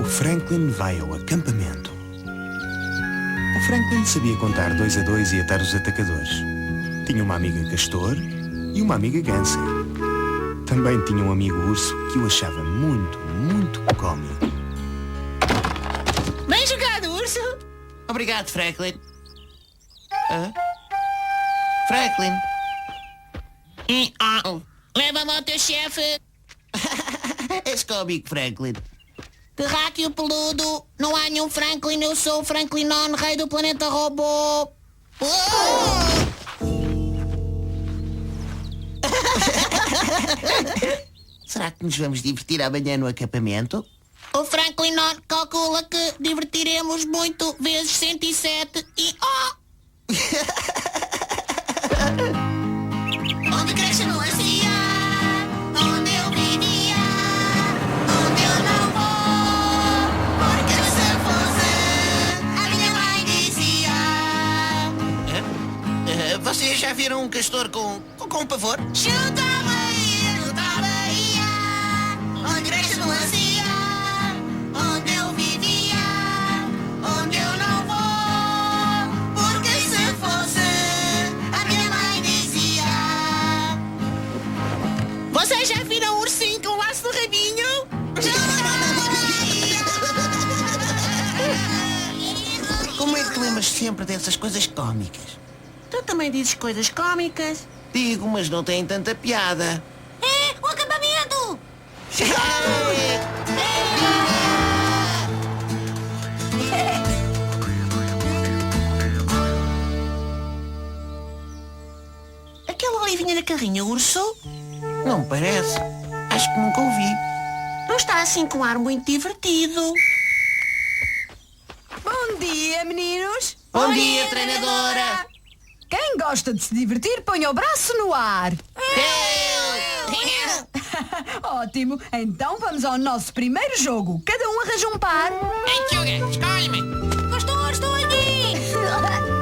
O Franklin vai ao acampamento. O Franklin sabia contar 2 a 2 e atar os atacadores. Tinha uma amiga castor e uma amiga gansa. Também tinha um amigo urso que o achava muito, muito cómico. Bem jogado, urso! Obrigado, Franklin. Franklin. Leva-me ao teu chefe! És cómico, Franklin. Terráqueo peludo! Não há nenhum Franklin, eu sou o Franklinon, rei do planeta robô! Será que nos vamos divertir amanhã no acampamento? O Franklinon calcula que divertiremos muito vezes 107 e... Onde cresce no Asia, onde eu vivia, onde eu não vou, porque se fosse, a minha mãe dizia. Vocês já viram um castor com pavor? Chuta a Bahia, onde cresce no Asia, onde eu vivia, onde eu não vou, porque se fosse, a minha mãe dizia. Vocês já viram um ursinho com um laço de rabinho? Como é que te lembras sempre dessas coisas cómicas? Tu também dizes coisas cómicas? Digo, mas não têm tanta piada. É, o acampamento! Aquela olivinha na carrinha, urso? Não me parece. Acho que nunca ouvi. Não está assim com um ar muito divertido. Bom dia, meninos! Bom dia, treinadora! Quem gosta de se divertir, ponha o braço no ar. Ótimo, então vamos ao nosso primeiro jogo. Cada um arranja um par. Ei, Tchuga, escolhe-me! Estou aqui!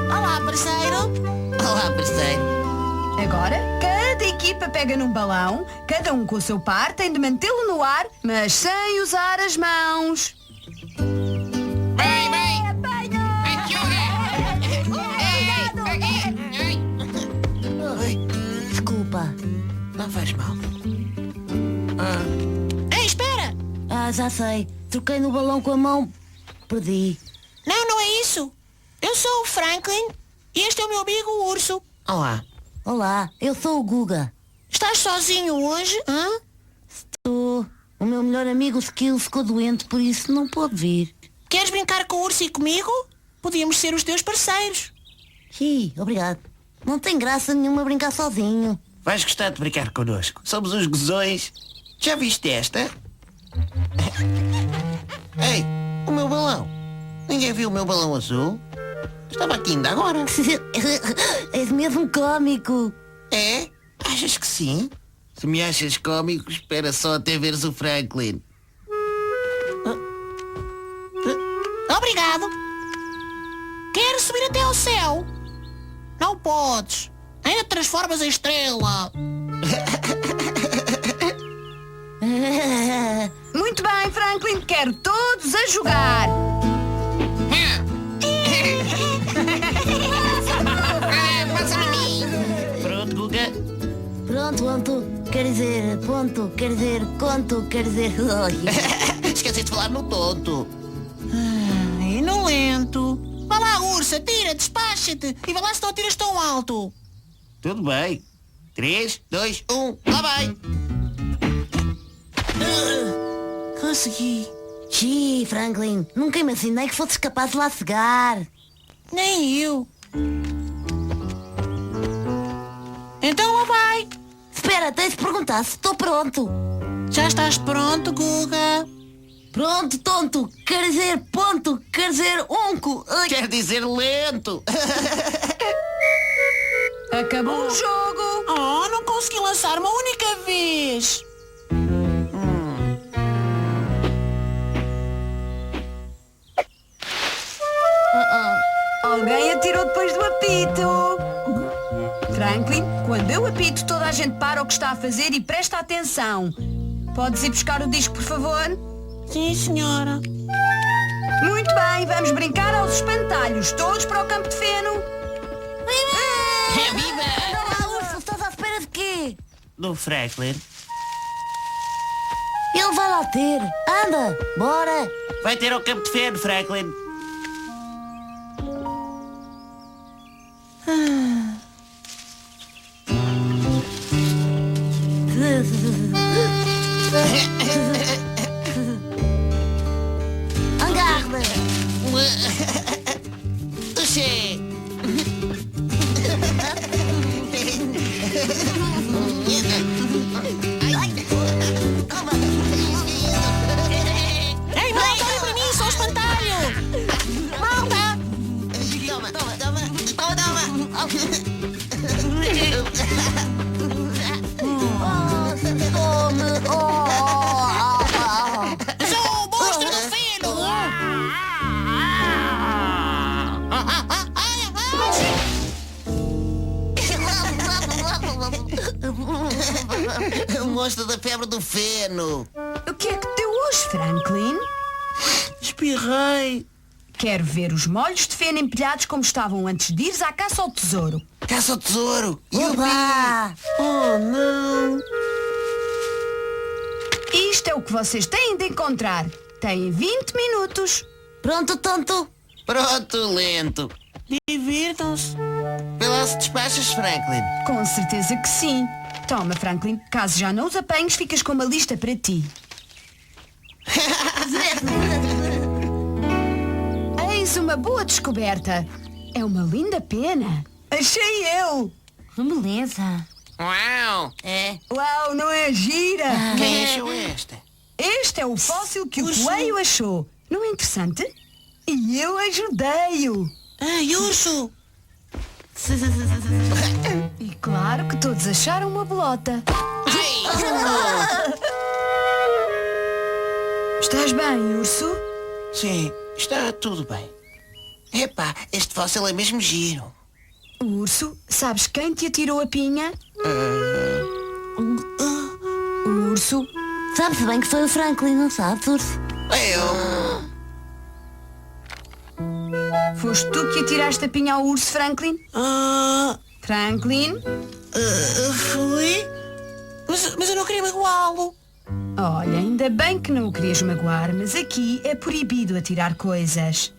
Olá, parceiro! Olá, parceiro. Agora, cada equipa pega num balão, cada um com o seu par tem de mantê-lo no ar, mas sem usar as mãos. Bem! Ei, Tchuga! Desculpa. Não faz mal. Ei, espera! Já sei. Troquei no balão com a mão. Perdi. Não é isso. Eu sou o Franklin e este é o meu amigo o urso. Olá. Olá, eu sou o Guga. Estás sozinho hoje? Hã? O meu melhor amigo Skill ficou doente, por isso não pôde vir. Queres brincar com o urso e comigo? Podíamos ser os teus parceiros. Sim, obrigado. Não tem graça nenhuma brincar sozinho. Vais gostar de brincar connosco. Somos uns gozões. Já viste esta? Ei, o meu balão. Ninguém viu o meu balão azul? Estava aqui ainda agora. És mesmo cómico. É? Achas que sim? Se me achas cómico, espera só até veres o Franklin. Obrigado. Queres subir até ao céu? Não podes. Ainda te transformas em estrela. Muito bem, Franklin, quero todos a jogar. Passa-me a mim. Pronto, Guga. Pronto, quer dizer, ponto, quer dizer, conto, quer dizer... Esqueci de falar no tonto. E no lento. Vá lá, urso, atira, despacha-te. E vá lá se não atiras tão alto. Tudo bem. 3, 2, 1, lá vai. Consegui. Xiii, Franklin, nunca imaginei que fosses capaz de lá chegar. Nem eu. Então lá vai. Espera, tens de perguntar se estou pronto. Já estás pronto, Guga? Pronto, tonto, quer dizer ponto, quer dizer unco. Ai. Quer dizer lento. Acabou o jogo. Oh, não consegui lançar uma única vez. Alguém atirou depois do apito. Franklin, quando eu apito, toda a gente para o que está a fazer e presta atenção. Podes ir buscar o disco, por favor? Sim, senhora. Muito bem, vamos brincar aos espantalhos. Todos para o campo de feno. É viva! Anda lá, urso, estás à espera de quê? Do Franklin. Ele vai lá ter. Anda, bora. Vai ter ao campo de feno, Franklin. Agarra. Touché! Ei, malta, olhem para mim, sou o espantalho! Malta! Sou o monstro do feno! O monstro da febre do feno. O que é que deu hoje, Franklin? Espirrei. Quero ver os molhos de feno empilhados como estavam antes de ires à caça ao tesouro. Caça ao tesouro. E o Oba! Oh, não. Isto é o que vocês têm de encontrar. Têm 20 minutos. Pronto, tonto. Pronto, lento. Divirtam-se. Vê lá se despachas, Franklin. Com certeza que sim. Toma, Franklin. Caso já não os apanhes, ficas com uma lista para ti. Eis uma boa descoberta. É uma linda pena. Achei eu. Beleza. Uau! É. Uau, não é gira? Quem achou esta? Este é o fóssil que o coelho achou. Não é interessante? E eu ajudei-o. Ai, urso! E claro que todos acharam uma bolota. Ai! Estás bem, urso? Sim, está tudo bem. Epá, este fóssil é mesmo giro. Urso, sabes quem te atirou a pinha? Urso, Sabe-se bem que foi o Franklin, não sabes, urso? Eu? foste tu que atiraste a pinha ao urso, Franklin? Franklin? Fui? Mas eu não queria magoá-lo. Olha, ainda bem que não o querias magoar, mas aqui é proibido atirar coisas.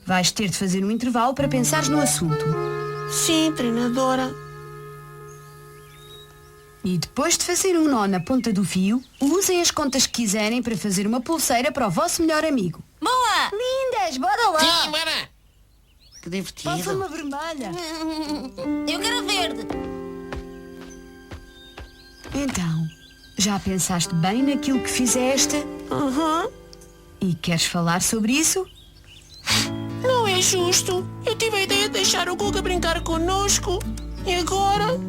Vais ter de fazer um intervalo para pensares no assunto. Sim, treinadora. E depois de fazer um nó na ponta do fio, usem as contas que quiserem para fazer uma pulseira para o vosso melhor amigo. Boa! Lindas, bora lá! Sim, bora! Que Faça divertido. uma vermelha. Eu quero a verde. Então, já pensaste bem naquilo que fizeste? E queres falar sobre isso? Não é justo. Eu tive a ideia de deixar o Guga brincar connosco. E agora?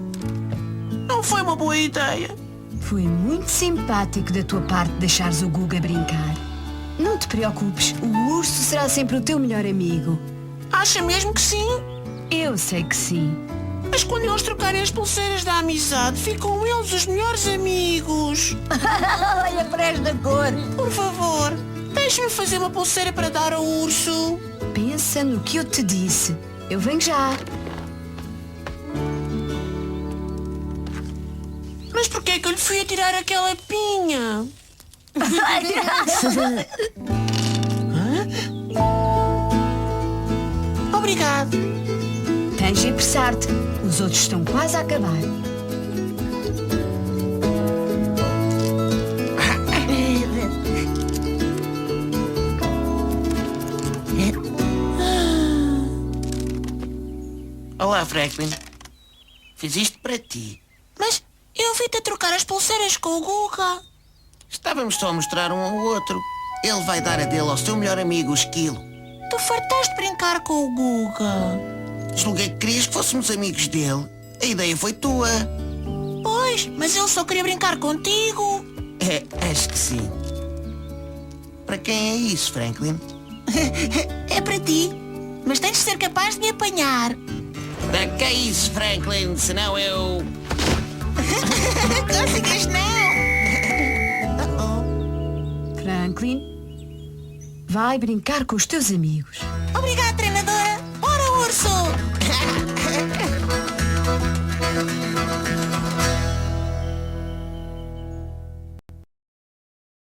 Não foi uma boa ideia. Foi muito simpático da tua parte deixares o Guga brincar. Não te preocupes, o urso será sempre o teu melhor amigo. Acha mesmo que sim? Eu sei que sim. Mas quando eles trocarem as pulseiras da amizade, ficam eles os melhores amigos. Olha para esta cor. Por favor, deixe-me fazer uma pulseira para dar ao urso. Pensa no que eu te disse. Eu venho já. Mas porquê é que eu lhe fui atirar aquela pinha? Obrigado. Tens de apressar-te. Os outros estão quase a acabar. Olá, Franklin. Fiz isto para ti. Mas eu vi-te a trocar as pulseiras com o Guga. Estávamos só a mostrar um ao outro. Ele vai dar a dele ao seu melhor amigo, o Esquilo. Tu fartaste de brincar com o Guga. Julguei que querias que fôssemos amigos dele. A ideia foi tua. Pois, mas ele só queria brincar contigo. É, acho que sim. Para quem é isso, Franklin? É para ti. Mas tens de ser capaz de me apanhar. Para que é isso, Franklin? Senão eu... Conseguiste não? Franklin, Vai brincar com os teus amigos. Obrigada.